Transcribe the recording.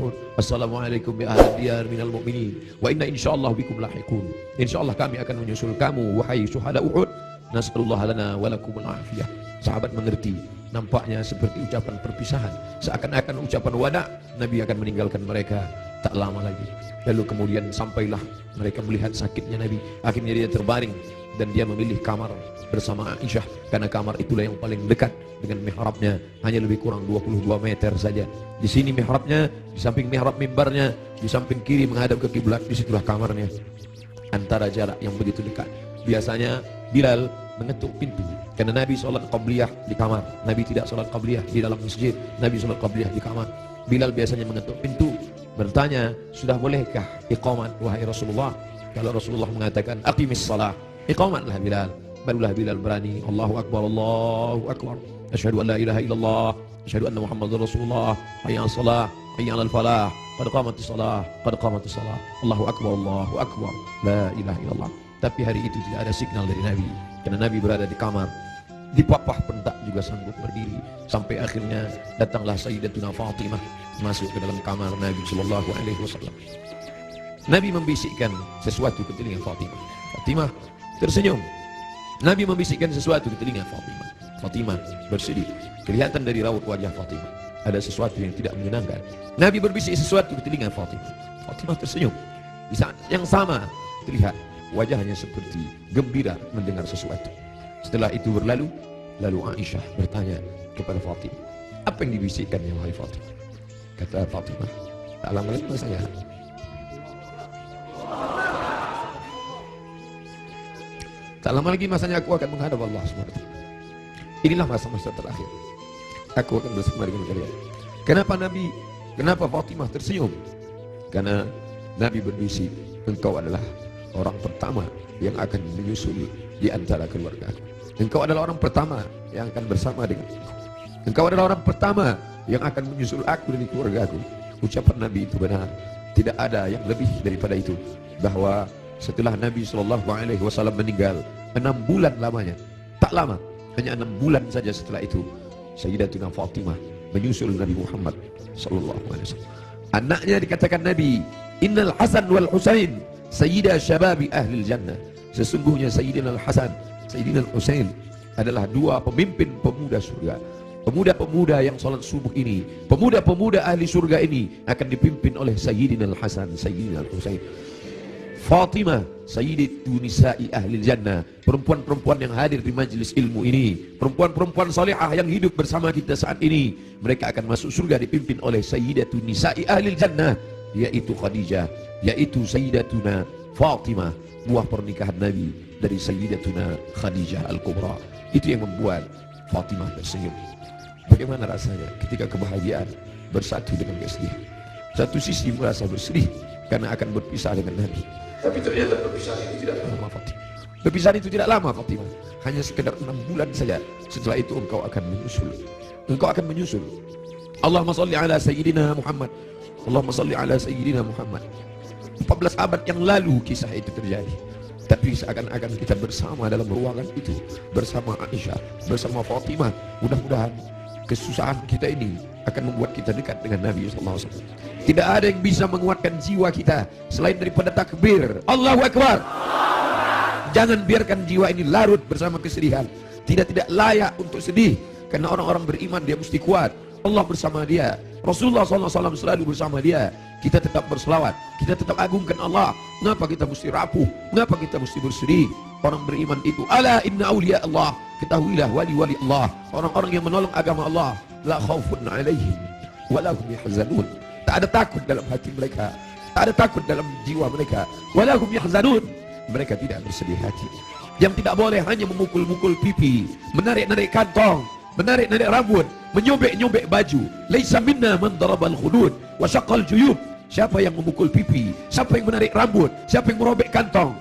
Uhud. Assalamualaikum ya ahli diyar minal mu'minin wa inna insyaallah bikum lahiqun. Insyaallah kami akan menyusul kamu wahai syuhada Uhud. Nas'alullah lana wa lakumul afiyah. Sahabat mengerti, nampaknya seperti ucapan perpisahan, seakan-akan ucapan wada. Nabi akan meninggalkan mereka tak lama lagi. Lalu kemudian sampailah mereka melihat sakitnya Nabi. Akhirnya dia terbaring dan dia memilih kamar bersama Aisyah, karena kamar itulah yang paling dekat dengan mihrabnya, hanya lebih kurang 22 meter saja. Di sini mihrabnya, di samping mihrab mimbarnya, di samping kiri menghadap ke kiblat, disitulah kamarnya. Antara jarak yang begitu dekat. Biasanya Bilal mengetuk pintu, karena Nabi sholat qabliyah di kamar. Nabi tidak sholat qabliyah di dalam masjid, Nabi sholat qabliyah di kamar. Bilal biasanya mengetuk pintu, bertanya, sudah bolehkah iqamat wahai Rasulullah? Kalau Rasulullah mengatakan aqimis shalah, iqamatlah Bilal. Barulah Bilal berani, Allahu Akbar, Allahu Akbar, asyhadu an la ilaha illallah, asyhadu anna Muhammadar Rasulullah, hayya 'alas shalah, hayya 'alal falah, qad qamatis shalah, qad qamatis shalah, Allahu Akbar, Allahu Akbar, la ilaha illallah. Tapi hari itu tidak ada signal dari Nabi, karena Nabi berada di kamar. Dipapah pun tak juga sanggup berdiri, sampai akhirnya datanglah Sayyidatuna Fatimah masuk ke dalam kamar Nabi sallallahu alaihi wasallam. Nabi membisikkan sesuatu ke telinga Fatimah. Fatimah tersenyum. Nabi membisikkan sesuatu ke telinga Fatimah. Fatimah bersedih. Kelihatan dari raut wajah Fatimah ada sesuatu yang tidak menyenangkan. Nabi berbisik sesuatu ke telinga Fatimah. Fatimah tersenyum. Di saat yang sama terlihat wajahnya seperti gembira mendengar sesuatu. Setelah itu berlalu, lalu Aisyah bertanya kepada Fatimah, apa yang dibisikkannya wahai Fatimah? Kata Fatimah, tak lama lagi masanya. Tak lama lagi masanya aku akan menghadap Allah SWT. Inilah masa-masa terakhir. Aku akan bersama dengan kalian. Kenapa Fatimah tersenyum? Karena Nabi berbisik, engkau adalah orang pertama yang akan menyusuli di antara keluarga aku. Engkau adalah orang pertama yang akan bersama dengan aku. Engkau adalah orang pertama yang akan menyusul aku dari keluarga aku. Ucapan Nabi itu benar. Tidak ada yang lebih daripada itu. Bahwa setelah Nabi SAW meninggal 6 bulan lamanya, tak lama, hanya 6 bulan saja setelah itu, Sayyidatuna Fatimah menyusul Nabi Muhammad SAW. Anaknya dikatakan Nabi, Innal Hasan wal Husain Sayyida Syababi Ahlil Jannah. Sesungguhnya Sayyidina Al-Hasan, Sayyidina Al-Husain adalah dua pemimpin pemuda surga. Pemuda-pemuda yang salat subuh ini, pemuda-pemuda ahli surga ini akan dipimpin oleh Sayyidina Al-Hasan, Sayyidina Al-Husain. Fatimah Sayyidatu Nisa'i Ahlil Jannah, perempuan-perempuan yang hadir di majlis ilmu ini, perempuan-perempuan salihah yang hidup bersama kita saat ini, mereka akan masuk surga dipimpin oleh Sayyidatu Nisa'i Ahlil Jannah, yaitu Khadijah, yaitu Sayyidatuna Fatimah, buah pernikahan Nabi dari Sayyidatuna Khadijah Al-Kubra. Itu yang membuat Fatimah tersenyum. Bagaimana rasanya ketika kebahagiaan bersatu dengan kesedihan? Satu sisi merasa bersedih karena akan berpisah dengan Nabi, tapi ternyata perpisahan itu tidak lama Fatimah. Perpisahan itu tidak lama Fatimah, hanya sekedar 6 bulan saja. Setelah itu engkau akan menyusul. Engkau akan menyusul. Allahumma salli ala Sayyidina Muhammad. Allahumma salli ala Sayyidina Muhammad. 14 abad yang lalu kisah itu terjadi, tapi seakan-akan kita bersama dalam ruangan itu, bersama Aisyah, bersama Fatimah. Mudah-mudahan kesusahan kita ini akan membuat kita dekat dengan Nabi SAW. Tidak ada yang bisa menguatkan jiwa kita selain daripada takbir Allahu Akbar. Jangan biarkan jiwa ini larut bersama kesedihan. Tidak layak untuk sedih, karena orang-orang beriman dia mesti kuat. Allah bersama dia, Rasulullah SAW selalu bersama dia. Kita tetap berselawat, kita tetap agungkan Allah. Kenapa kita mesti rapuh? Kenapa kita mesti bersedih? Orang beriman itu, ala inna awliya Allah, ketahuilah wali-wali Allah, orang-orang yang menolong agama Allah, la khaufun alaihim walahum yahzanun. Tak ada takut dalam hati mereka, tak ada takut dalam jiwa mereka, walahum yahzanun. Mereka tidak bersedih hati. Yang tidak boleh hanya memukul-mukul pipi, menarik-narik kantong, menarik-narik rambut, menyobek-nyobek baju. Laisa minna man darabal khudud wa syaqal juyub. Siapa yang memukul pipi, siapa yang menarik rambut, siapa yang merobek kantong,